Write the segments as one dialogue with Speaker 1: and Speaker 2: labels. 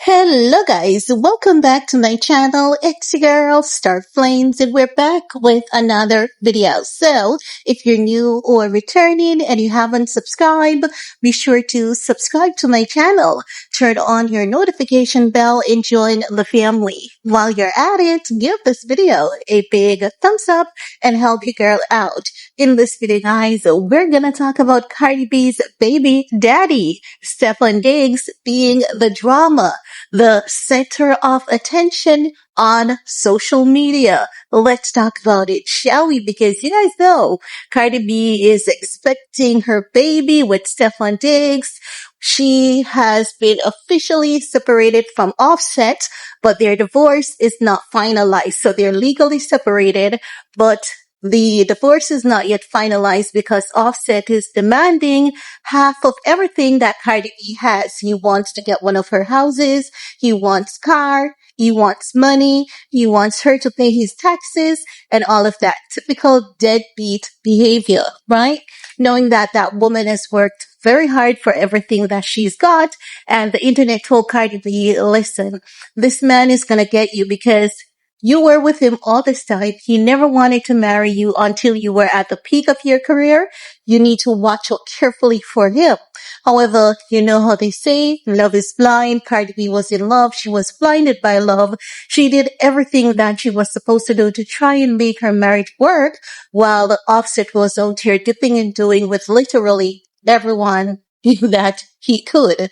Speaker 1: Hello guys, welcome back to my channel. It's your girl Star Flames and we're back with another video. So if you're new or returning and you haven't subscribed, be sure to subscribe to my channel. Turn on your notification bell and join the family. While you're at it, give this video a big thumbs up and help your girl out. In this video guys, we're gonna talk about CardiB's baby daddy, Stefon Diggs, being the drama, the center of attention on social media. Let's talk about it, shall we? Because you guys know CardiB is expecting her baby with Stefon Diggs. She has been officially separated from Offset, but their divorce is not finalized. So they're legally separated, but the divorce is not yet finalized because Offset is demanding half of everything that CardiB has. He wants to get one of her houses. He wants car. He wants money. He wants her to pay his taxes and all of that. Typical deadbeat behavior, right? Knowing that that woman has worked very hard for everything that she's got. And the internet told CardiB, listen, this man is going to get you because you were with him all this time. He never wanted to marry you until you were at the peak of your career. You need to watch out carefully for him. However, you know how they say, love is blind. CardiB was in love. She was blinded by love. She did everything that she was supposed to do to try and make her marriage work, while the Offset was out here dipping and doing with literally everyone that he could.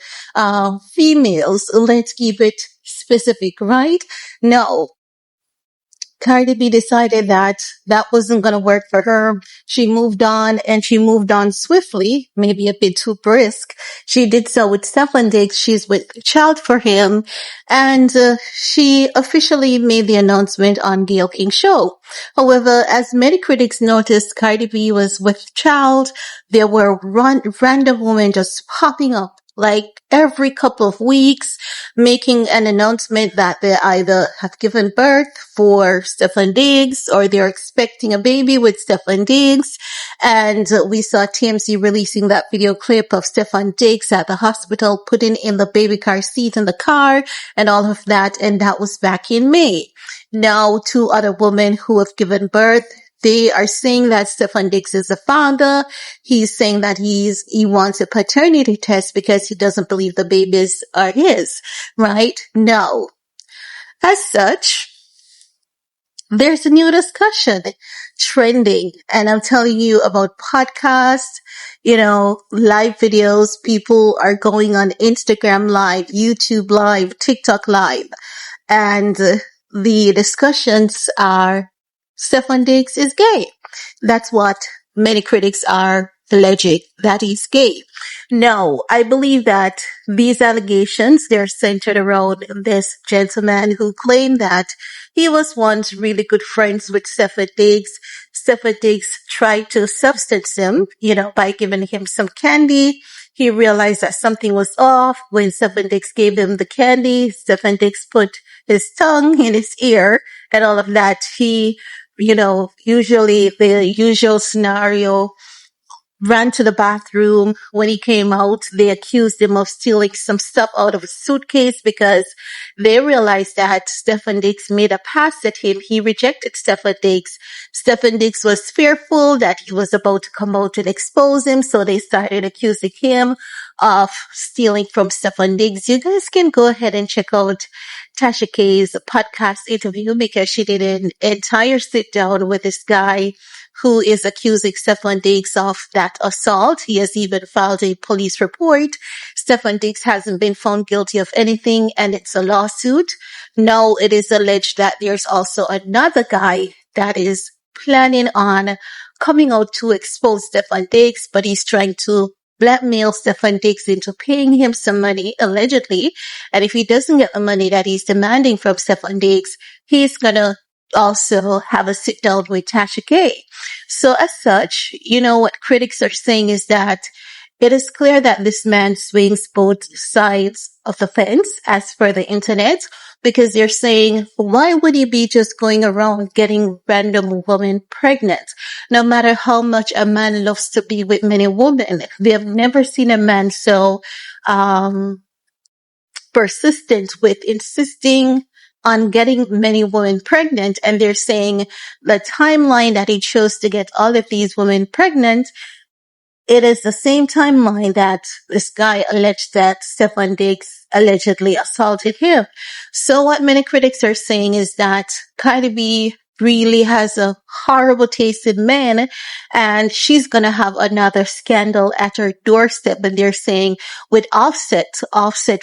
Speaker 1: Females, let's keep it specific, right? No. CardiB decided that that wasn't going to work for her. She moved on, and she moved on swiftly, maybe a bit too brisk. She did so with Stefon Diggs. She's with child for him, and she officially made the announcement on Gayle King's show. However, as many critics noticed, CardiB was with child. There were random women just popping up like every couple of weeks, making an announcement that they either have given birth for Stefon Diggs or they're expecting a baby with Stefon Diggs. And we saw TMZ releasing that video clip of Stefon Diggs at the hospital, putting in the baby car seat in the car and all of that. And that was back in May. Now, two other women who have given birth, they are saying that Stefon Diggs is a founder. He's saying that he wants a paternity test because he doesn't believe the babies are his, right? No. As such, there's a new discussion trending, and I'm telling you about podcasts, live videos. People are going on Instagram Live, YouTube Live, TikTok Live, and the discussions are Stefon Diggs is gay. That's what many critics are alleging, that he's gay. No, I believe that these allegations, they're centered around this gentleman who claimed that he was once really good friends with Stefon Diggs. Stefon Diggs tried to substance him, by giving him some candy. He realized that something was off. When Stefon Diggs gave him the candy, Stefon Diggs put his tongue in his ear and all of that. He usually the usual scenario, ran to the bathroom. When he came out, they accused him of stealing some stuff out of a suitcase because they realized that Stefon Diggs made a pass at him. He rejected Stefon Diggs. Stefon Diggs was fearful that he was about to come out and expose him, so they started accusing him of stealing from Stefon Diggs. You guys can go ahead and check out Tasha K's podcast interview because she did an entire sit down with this guy who is accusing Stefon Diggs of that assault. He has even filed a police report. Stefon Diggs hasn't been found guilty of anything, and it's a lawsuit. Now it is alleged that there's also another guy that is planning on coming out to expose Stefon Diggs, but he's trying to blackmail Stefon Diggs into paying him some money, allegedly. And if he doesn't get the money that he's demanding from Stefon Diggs, he's gonna also have a sit down with Tasha K. So as such, what critics are saying is that it is clear that this man swings both sides of the fence as per the internet, because they're saying, why would he be just going around getting random women pregnant? No matter how much a man loves to be with many women, they have never seen a man so um, persistent with insisting on getting many women pregnant. And they're saying the timeline that he chose to get all of these women pregnant, it is the same timeline that this guy alleged that Stefon Diggs allegedly assaulted him. So what many critics are saying is that CardiB really has a horrible taste in men, and she's gonna have another scandal at her doorstep. And they're saying with Offset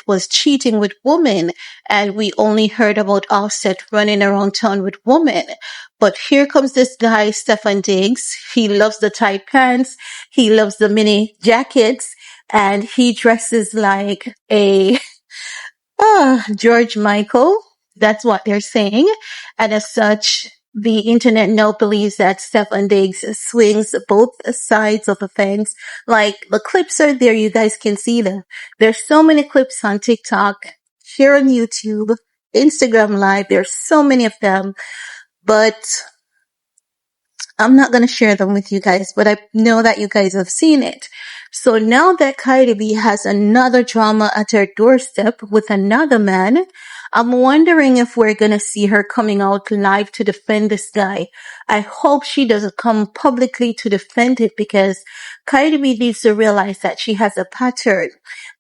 Speaker 1: was cheating with women, and we only heard about Offset running around town with women. But here comes this guy, Stefon Diggs. He loves the tight pants. He loves the mini jackets, and he dresses like a George Michael. That's what they're saying. And as such, the internet now believes that Stefon Diggs swings both sides of the fence. Like, the clips are there. You guys can see them. There's so many clips on TikTok, here on YouTube, Instagram Live. There's so many of them. But I'm not going to share them with you guys, but I know that you guys have seen it. So now that CardiB has another drama at her doorstep with another man, I'm wondering if we're going to see her coming out live to defend this guy. I hope she doesn't come publicly to defend it, because CardiB needs to realize that she has a pattern.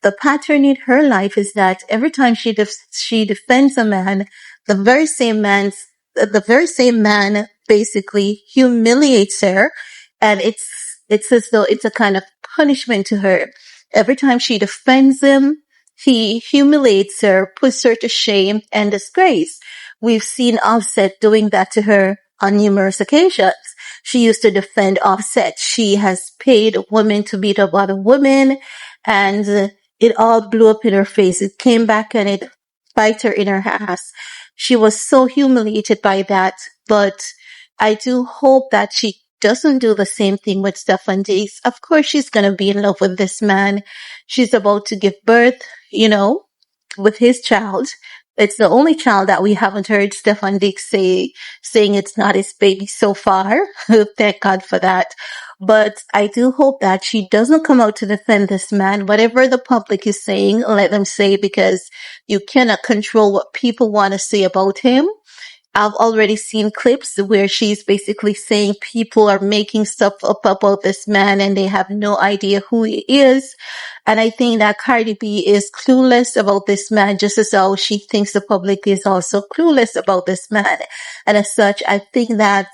Speaker 1: The pattern in her life is that every time she defends a man, the very same man's the very same man basically humiliates her, and it's as though it's a kind of punishment to her. Every time she defends him, he humiliates her, puts her to shame and disgrace. We've seen Offset doing that to her on numerous occasions. She used to defend Offset. She has paid women to beat up other women, and it all blew up in her face. It came back and it bit her in her ass. She was so humiliated by that, but I do hope that she doesn't do the same thing with Stefon Diggs. Of course, she's going to be in love with this man. She's about to give birth, with his child. It's the only child that we haven't heard Stefon Diggs saying it's not his baby so far. Thank God for that. But I do hope that she doesn't come out to defend this man. Whatever the public is saying, let them say, because you cannot control what people want to say about him. I've already seen clips where she's basically saying people are making stuff up about this man and they have no idea who he is. And I think that CardiB is clueless about this man, just as how she thinks the public is also clueless about this man. And as such, I think that,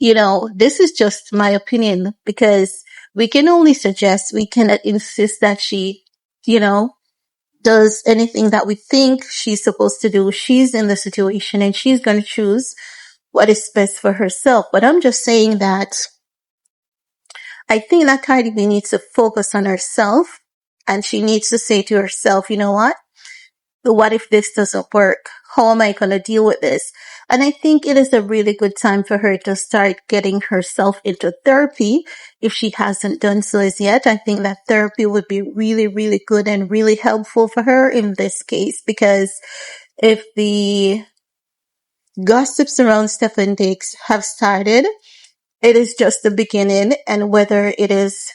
Speaker 1: this is just my opinion, because we can only suggest, we cannot insist that she, does anything that we think she's supposed to do. She's in the situation and she's going to choose what is best for herself. But I'm just saying that I think that CardiB needs to focus on herself, and she needs to say to herself, you know what if this doesn't work? How am I going to deal with this? And I think it is a really good time for her to start getting herself into therapy. If she hasn't done so as yet, I think that therapy would be really, really good and really helpful for her in this case, because if the gossips around Stefon Diggs have started, it is just the beginning, and whether it is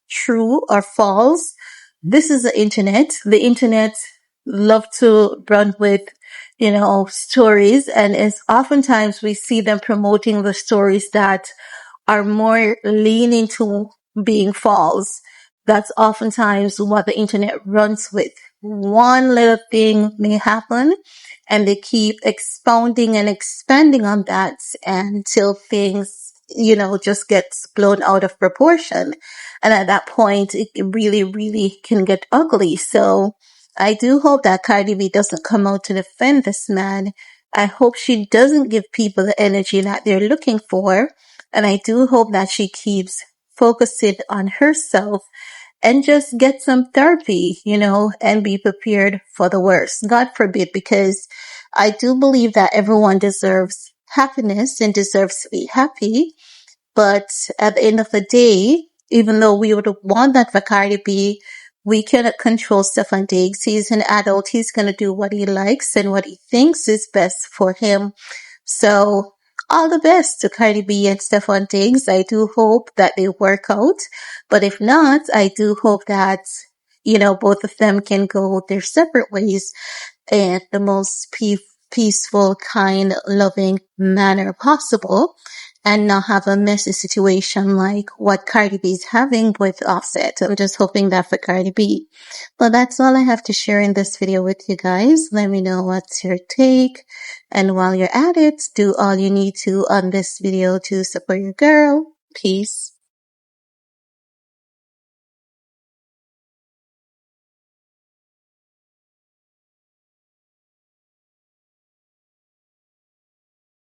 Speaker 1: true or false, this is the internet. The internet love to run with, stories, and it's oftentimes we see them promoting the stories that are more leaning to being false. That's oftentimes what the internet runs with. One little thing may happen, and they keep expounding and expanding on that until things, just gets blown out of proportion. And at that point, it really, really can get ugly. So I do hope that CardiB doesn't come out to defend this man. I hope she doesn't give people the energy that they're looking for. And I do hope that she keeps focusing on herself and just get some therapy, and be prepared for the worst. God forbid, because I do believe that everyone deserves happiness and deserves to be happy. But at the end of the day, even though we would want that for CardiB, we cannot control Stefon Diggs. He's an adult. He's going to do what he likes and what he thinks is best for him. So all the best to CardiB and Stefon Diggs. I do hope that they work out. But if not, I do hope that both of them can go their separate ways in the most peaceful, kind, loving manner possible and not have a messy situation like what Cardi B is having with Offset. I'm just hoping that for Cardi B. Well, that's all I have to share in this video with you guys. Let me know what's your take. And while you're at it, do all you need to on this video to support your girl. Peace.